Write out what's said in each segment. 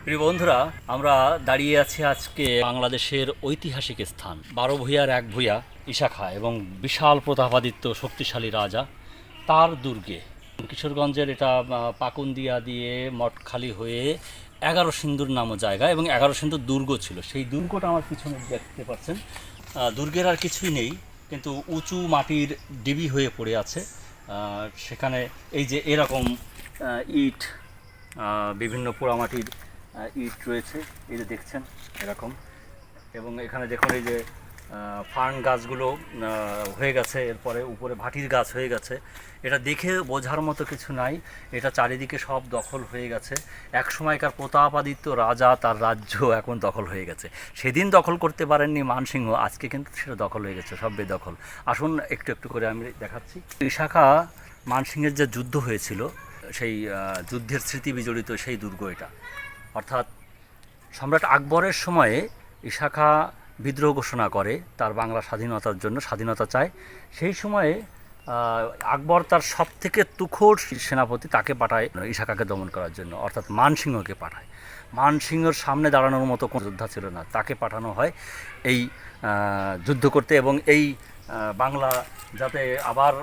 প্রিয় বন্ধুরা, আমরা দাঁড়িয়ে আছি আজকে বাংলাদেশের ঐতিহাসিক স্থান ১২ ভূঁইয়ার এক ভূঁইয়া ইশাখা এবং বিশাল প্রতাপাদিত্য শক্তিশালী রাজা তার দুর্গে। কিশোরগঞ্জের এটা পাকুন্দিয়া দিয়ে মঠখালি হয়ে ১১ সিন্দুর নামক জায়গা এবং ১১ সিন্দুর দুর্গ ছিল। সেই দুর্গটা আমার পিছনে দেখতে পাচ্ছেন। দুর্গের আর কিছুই নেই, কিন্তু উঁচু মাটির ডিবি হয়ে পড়ে আছে। সেখানে এই যে এরকম ইট, বিভিন্ন পোড়ামাটির ইট রয়েছে, এই যে দেখছেন এরকম। এবং এখানে দেখুন এই যে ফার্ন গাছগুলো হয়ে গেছে, এরপরে উপরে ভাটির গাছ হয়ে গেছে। এটা দেখে বোঝার মতো কিছু নাই, এটা চারিদিকে সব দখল হয়ে গেছে। এক সময়কার প্রতাপাদিত্য রাজা, তার রাজ্য এখন দখল হয়ে গেছে। সেদিন দখল করতে পারেননি মানসিংহ, আজকে কিন্তু সেটা দখল হয়ে গেছে, সব বেদখল। আসুন একটু একটু করে আমি দেখাচ্ছি। বিশাখা মানসিংহের যে যুদ্ধ হয়েছিল, সেই যুদ্ধের স্মৃতি বিজড়িত সেই দুর্গ এটা। অর্থাৎ সম্রাট আকবরের সময়ে ইশাখা বিদ্রোহ ঘোষণা করে, তার বাংলা স্বাধীনতার জন্য স্বাধীনতা চায়। সেই সময়ে আকবর তার সবথেকে তুখোড় সেনাপতি তাকে পাঠায় ইশাখাকে দমন করার জন্য, অর্থাৎ মানসিংহকে পাঠায়। মানসিংহর সামনে দাঁড়ানোর মতো কোনো যোদ্ধা ছিল না, তাকে পাঠানো হয় এই যুদ্ধ করতে এবং এই বাংলা যাতে আবার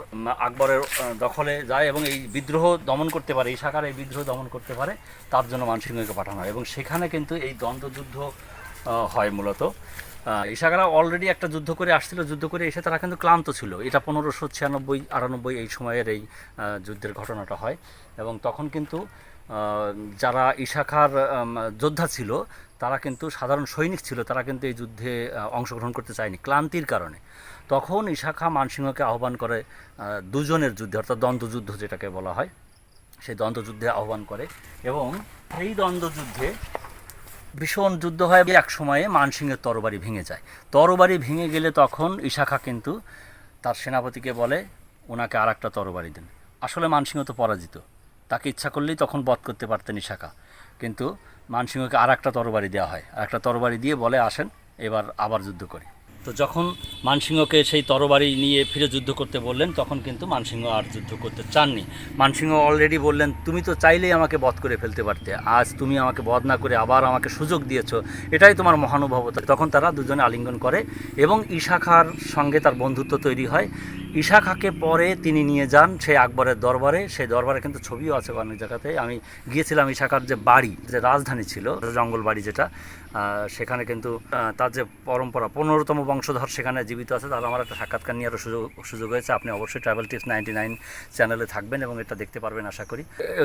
আকবরের দখলে যায় এবং এই বিদ্রোহ দমন করতে পারে, ইশাখার এই বিদ্রোহ দমন করতে পারে, তার জন্য মানসিংহকে পাঠানো হয়। এবং সেখানে কিন্তু এই দ্বন্দ্বযুদ্ধ হয় মূলত। ইশাখারা অলরেডি একটা যুদ্ধ করে আসছিল, যুদ্ধ করে এসে তারা কিন্তু ক্লান্ত ছিল। এটা ১৫৯৬-৯৮ এই সময়ের এই যুদ্ধের ঘটনাটা হয়। এবং তখন কিন্তু যারা ইশাখার যোদ্ধা ছিল, তারা কিন্তু সাধারণ সৈনিক ছিল, তারা কিন্তু এই যুদ্ধে অংশগ্রহণ করতে চায়নি ক্লান্তির কারণে। তখন ইশাখা মানসিংহকে আহ্বান করে দুজনের যুদ্ধে, অর্থাৎ দ্বন্দ্বযুদ্ধ যেটাকে বলা হয়, সেই দ্বন্দ্বযুদ্ধে আহ্বান করে। এবং এই দ্বন্দ্বযুদ্ধে ভীষণ যুদ্ধ হয়। এক সময়ে মানসিংহের তরবারি ভেঙে যায়। তরবারি ভেঙে গেলে তখন ইশাখা কিন্তু তার সেনাপতিকে বলে ওনাকে আর একটা তরবারি দেন। আসলে মানসিংহ তো পরাজিত, তাকে ইচ্ছা করলেই তখন বধ করতে পারতেন ইশাখা, কিন্তু মানসিংহকে আর একটা তরবারি দেওয়া হয়। আর একটা তরবারি দিয়ে বলে আসেন এবার আবার যুদ্ধ করি। তো যখন মানসিংহকে সেই তরবারি নিয়ে ফিরে যুদ্ধ করতে বললেন, তখন কিন্তু মানসিংহ আর যুদ্ধ করতে চাননি। মানসিংহ অলরেডি বললেন, তুমি তো চাইলেই আমাকে বধ করে ফেলতে পারতে, আজ তুমি আমাকে বধ না করে আবার আমাকে সুযোগ দিয়েছো, এটাই তোমার মহানুভবতা। তখন তারা দুজনে আলিঙ্গন করে এবং ইশাখার সঙ্গে তার বন্ধুত্ব তৈরি হয়। ইশাখাকে পরে তিনি নিয়ে যান সেই আকবরের দরবারে। সেই দরবারে কিন্তু ছবিও আছে অনেক জায়গাতে। আমি গিয়েছিলাম, ইশাখার যে বাড়ি, যে রাজধানী ছিল, জঙ্গল বাড়ি যেটা, সেখানে কিন্তু তার যে পরম্পরা ১৫তম বংশধর সেখানে জীবিত আছে। তাহলে আমার একটা সাক্ষাৎকার নেওয়ার সুযোগ হয়েছে। আপনি অবশ্যই ট্রাভেল টিপস ৯৯ চ্যানেলে থাকবেন এবং এটা দেখতে পারবেন আশা করি।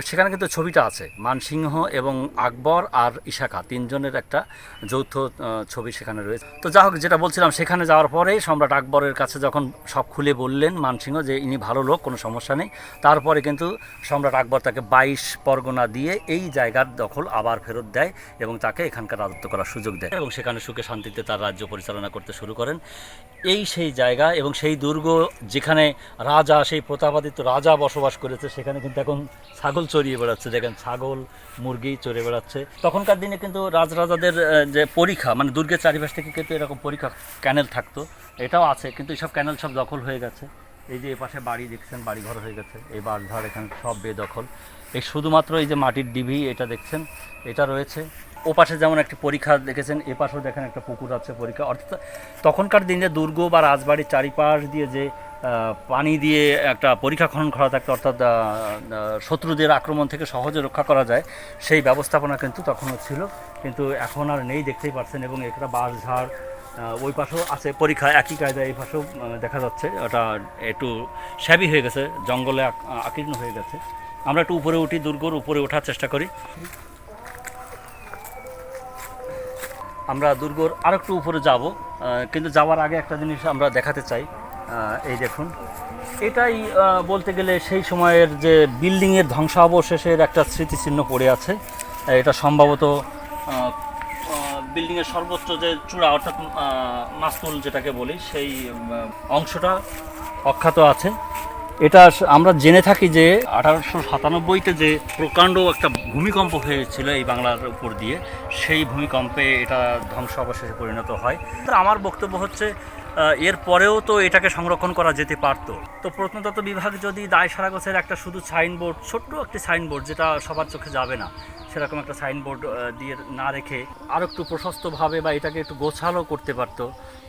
সেখানে কিন্তু ছবিটা আছে, মানসিংহ এবং আকবর আর ইশাখা তিনজনের একটা যৌথ ছবি সেখানে রয়েছে। তো যা হোক, যেটা বলছিলাম, সেখানে যাওয়ার পরে সম্রাট আকবরের কাছে যখন সব খুলে বললেন মানসিংহ যে ইনি ভালো লোক, কোনো সমস্যা নেই, তারপরে কিন্তু সম্রাট আকবর তাকে ২২ পরগনা দিয়ে এই জায়গার দখল আবার ফেরত দেয় এবং তাকে এখানকার রাজত্ব করার সুযোগ দেয় এবং সেখানে সুখে শান্তিতে তার রাজ্য পরিচালনা করতে শুরু করেন। এই সেই জায়গা এবং সেই দুর্গ যেখানে রাজা, সেই প্রতাপাদিত্য রাজা বসবাস করেছে, সেখানে কিন্তু এখন ছাগল চড়িয়ে বেড়াচ্ছে। দেখেন, ছাগল মুরগি চড়ে বেড়াচ্ছে। তখনকার দিনে কিন্তু রাজরাজাদের যে পরীক্ষা, মানে দুর্গের চারিপাশ থেকে কিন্তু এরকম পরীক্ষা ক্যানেল থাকতো, এটাও আছে, কিন্তু এইসব ক্যানেল সব দখল হয়ে গেছে। এই যে এপাশে বাড়ি দেখছেন, বাড়ি ঘর হয়ে গেছে, এই বাঁশঝাড় এখানে সব বেদখল। এই শুধুমাত্র এই যে মাটির ডিবি এটা দেখছেন, এটা রয়েছে। ও পাশে যেমন একটি পরীক্ষা দেখেছেন, এ পাশেও দেখেন একটা পুকুর আছে পরীক্ষা। অর্থাৎ তখনকার দিনে দুর্গ বা রাজবাড়ির চারিপাশ দিয়ে যে পানি দিয়ে একটা পরীক্ষা খনন করা থাকতো, অর্থাৎ শত্রুদের আক্রমণ থেকে সহজে রক্ষা করা যায়, সেই ব্যবস্থাপনা কিন্তু তখনও ছিল, কিন্তু এখন আর নেই, দেখতেই পাচ্ছেন। এবং একটা বাঁশঝাড়, ওই পাশেও আছে পরীক্ষা, একই কায়দায় এই পাশেও দেখা যাচ্ছে। ওটা একটু শ্যাবি হয়ে গেছে, জঙ্গলে আকীর্ণ হয়ে গেছে। আমরা একটু উপরে উঠি, দুর্গর উপরে ওঠার চেষ্টা করি। আমরা দুর্গর আর একটু উপরে যাব, কিন্তু যাওয়ার আগে একটা জিনিস আমরা দেখাতে চাই। এই দেখুন, এটাই বলতে গেলে সেই সময়ের যে বিল্ডিংয়ের ধ্বংসাবশেষের একটা স্মৃতিচিহ্ন পড়ে আছে। এটা সম্ভবত বিল্ডিংয়ের সর্বোচ্চ যে চূড়া, অর্থাৎ মাস্তুল যেটাকে বলি, সেই অংশটা অক্ষত আছে। এটা আমরা জেনে থাকি যে ১৮৯৭-তে যে প্রকাণ্ড একটা ভূমিকম্প হয়েছিল এই বাংলার উপর দিয়ে, সেই ভূমিকম্পে এটা ধ্বংসাবশেষে পরিণত হয়। আমার বক্তব্য হচ্ছে এরপরেও তো এটাকে সংরক্ষণ করা যেতে পারতো। তো প্রত্নতত্ত্ব বিভাগ যদি দায়সারা গোছের একটা শুধু সাইনবোর্ড, ছোট্ট একটি সাইনবোর্ড যেটা সবার চোখে যাবে না, সেরকম একটা সাইনবোর্ড দিয়ে না রেখে আরও একটু প্রশস্তভাবে বা এটাকে একটু গোছালো করতে পারতো,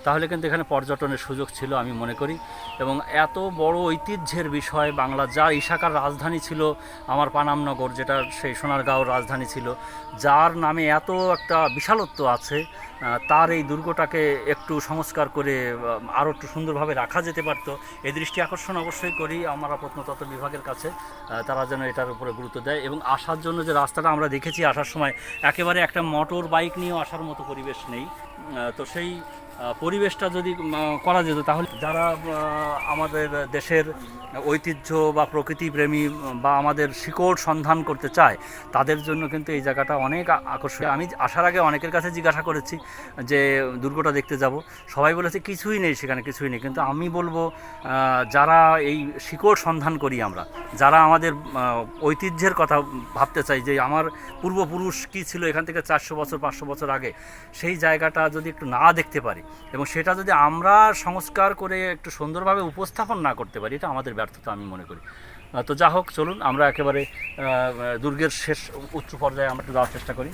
তাহলে কিন্তু এখানে পর্যটনের সুযোগ ছিল আমি মনে করি। এবং এত বড় ঐতিহ্যের বিষয় বাংলা, যার ইশাকার রাজধানী ছিল আমার পানামনগর, যেটা সেই সোনারগাঁওর রাজধানী ছিল, যার নামে এত একটা বিশালত্ব আছে, তার এই দুর্গটাকে একটু সংস্কার করে আরও একটু সুন্দরভাবে রাখা যেতে পারত। এই দৃষ্টি আকর্ষণ অবশ্যই করি আমরা প্রত্নতত্ত্ব বিভাগের কাছে, তারা যেন এটার উপরে গুরুত্ব দেয়। এবং আসার জন্য যে রাস্তাটা আমরা দেখেছি আসার সময়, একেবারে একটা মোটর বাইক নিয়েও আসার মতো পরিবেশ নেই। তো সেই পরিবেশটা যদি করা যেত, তাহলে যারা আমাদের দেশের ঐতিহ্য বা প্রকৃতিপ্রেমী বা আমাদের শিকড় সন্ধান করতে চায়, তাদের জন্য কিন্তু এই জায়গাটা অনেক আকর্ষণীয়। আমি আসার আগে অনেকের কাছে জিজ্ঞাসা করেছি যে দুর্গটা দেখতে যাব, সবাই বলেছে কিছুই নেই সেখানে, কিছুই নেই। কিন্তু আমি বলবো, যারা এই শিকড় সন্ধান করি আমরা, যারা আমাদের ঐতিহ্যের কথা ভাবতে চাই যে আমার পূর্বপুরুষ কী ছিল এখান থেকে 400 বছর 500 বছর আগে, সেই জায়গাটা যদি একটু না দেখতে পারি এবং সেটা যদি আমরা সংস্কার করে একটু সুন্দরভাবে উপস্থাপন না করতে পারি, এটা আমাদের ব্যর্থতা আমি মনে করি। তো যা হোক, চলুন আমরা একেবারে দুর্গের শেষ উচ্চ পর্যায়ে আমরা একটু যাওয়ার চেষ্টা করি।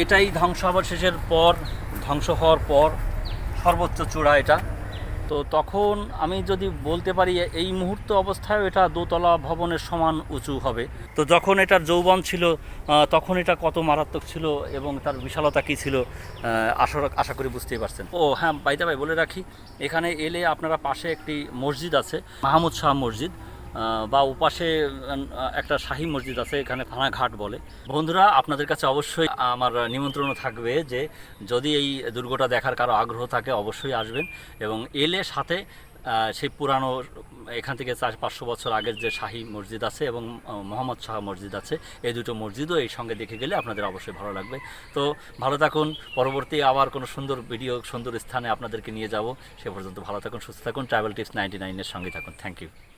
এটাই ধ্বংসাবশেষের পর, ধ্বংস হওয়ার পর সর্বোচ্চ চূড়া এটা। তো তখন আমি যদি বলতে পারি এই মুহূর্ত অবস্থায় এটা দোতলা ভবনের সমান উঁচু হবে। তো যখন এটার যৌবন ছিল তখন এটা কত মারাত্মক ছিল এবং তার বিশালতা কী ছিল আশা করি বুঝতেই পারছেন। ও হ্যাঁ, বাইদা ভাই বলে রাখি, এখানে এলে আপনারা পাশে একটি মসজিদ আছে, মাহমুদ শাহ মসজিদ, বা ওপাশে একটা শাহী মসজিদ আছে, এখানে থানাঘাট বলে। বন্ধুরা, আপনাদের কাছে অবশ্যই আমার নিমন্ত্রণও থাকবে যে যদি এই দুর্গটা দেখার কারো আগ্রহ থাকে অবশ্যই আসবেন, এবং এলে সাথে সেই পুরানো এখান থেকে 400-500 বছর আগের যে শাহী মসজিদ আছে এবং মোহাম্মদ শাহ মসজিদ আছে, এই দুটো মসজিদও এই সঙ্গে দেখে গেলে আপনাদের অবশ্যই ভালো লাগবে। তো ভালো থাকুন, পরবর্তী আবার কোনো সুন্দর ভিডিও, সুন্দর স্থানে আপনাদেরকে নিয়ে যাব। সে পর্যন্ত ভালো থাকুন, সুস্থ থাকুন। ট্রাভেল টিপস 99 এর সঙ্গে থাকুন। Thank you.